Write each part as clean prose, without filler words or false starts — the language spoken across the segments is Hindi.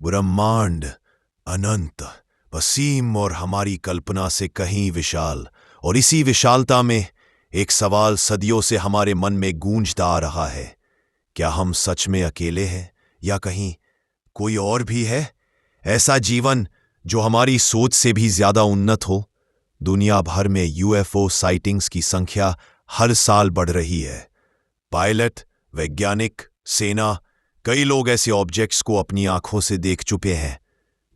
ब्रह्मांड अनंत, वसीम और हमारी कल्पना से कहीं विशाल, और इसी विशालता में एक सवाल सदियों से हमारे मन में गूंजता आ रहा है। क्या हम सच में अकेले हैं या कहीं कोई और भी है? ऐसा जीवन जो हमारी सोच से भी ज्यादा उन्नत हो। दुनिया भर में यूएफओ साइटिंग्स की संख्या हर साल बढ़ रही है। पायलट, वैज्ञानिक, सेना, कई लोग ऐसे ऑब्जेक्ट्स को अपनी आंखों से देख चुके हैं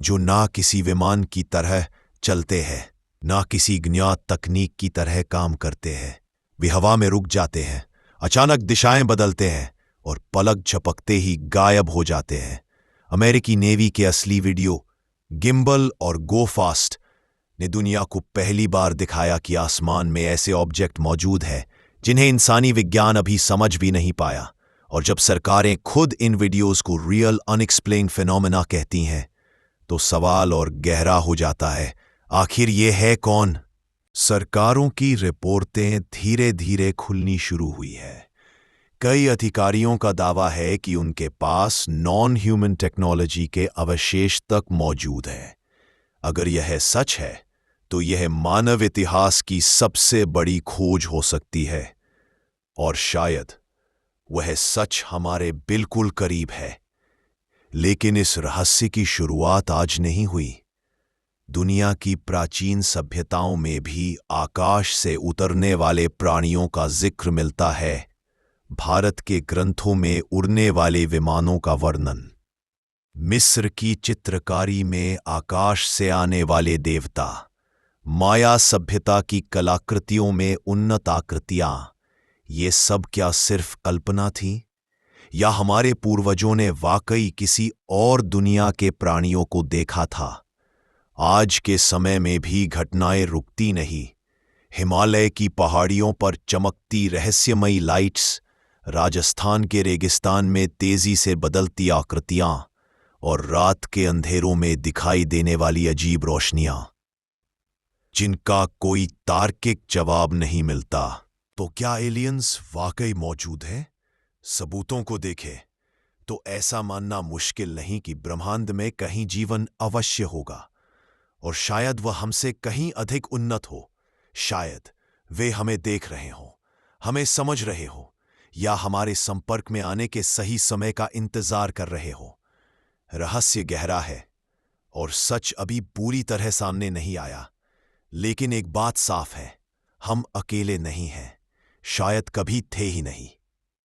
जो ना किसी विमान की तरह चलते हैं, ना किसी ज्ञात तकनीक की तरह काम करते हैं। वे हवा में रुक जाते हैं, अचानक दिशाएं बदलते हैं और पलक झपकते ही गायब हो जाते हैं। अमेरिकी नेवी के असली वीडियो गिम्बल और गो फास्ट ने दुनिया को पहली बार दिखाया कि आसमान में ऐसे ऑब्जेक्ट मौजूद हैं जिन्हें इंसानी विज्ञान अभी समझ भी नहीं पाया। और जब सरकारें खुद इन वीडियोस को रियल अनएक्सप्लेन्ड फिनोमेना कहती हैं तो सवाल और गहरा हो जाता है, आखिर ये है कौन? सरकारों की रिपोर्टें धीरे धीरे खुलनी शुरू हुई है। कई अधिकारियों का दावा है कि उनके पास नॉन ह्यूमन टेक्नोलॉजी के अवशेष तक मौजूद है। अगर यह सच है तो यह मानव इतिहास की सबसे बड़ी खोज हो सकती है, और शायद वह सच हमारे बिल्कुल करीब है। लेकिन इस रहस्य की शुरुआत आज नहीं हुई। दुनिया की प्राचीन सभ्यताओं में भी आकाश से उतरने वाले प्राणियों का जिक्र मिलता है। भारत के ग्रंथों में उड़ने वाले विमानों का वर्णन, मिस्र की चित्रकारी में आकाश से आने वाले देवता, माया सभ्यता की कलाकृतियों में उन्नत आकृतियां, ये सब क्या सिर्फ कल्पना थी या हमारे पूर्वजों ने वाकई किसी और दुनिया के प्राणियों को देखा था? आज के समय में भी घटनाएं रुकती नहीं। हिमालय की पहाड़ियों पर चमकती रहस्यमयी लाइट्स, राजस्थान के रेगिस्तान में तेजी से बदलती आकृतियां, और रात के अंधेरों में दिखाई देने वाली अजीब रोशनियां जिनका कोई तार्किक जवाब नहीं मिलता। तो क्या एलियंस वाकई मौजूद हैं? सबूतों को देखें तो ऐसा मानना मुश्किल नहीं कि ब्रह्मांड में कहीं जीवन अवश्य होगा, और शायद वह हमसे कहीं अधिक उन्नत हो। शायद वे हमें देख रहे हों, हमें समझ रहे हों, या हमारे संपर्क में आने के सही समय का इंतजार कर रहे हों। रहस्य गहरा है और सच अभी पूरी तरह सामने नहीं आया, लेकिन एक बात साफ है, हम अकेले नहीं हैं, शायद कभी थे ही नहीं।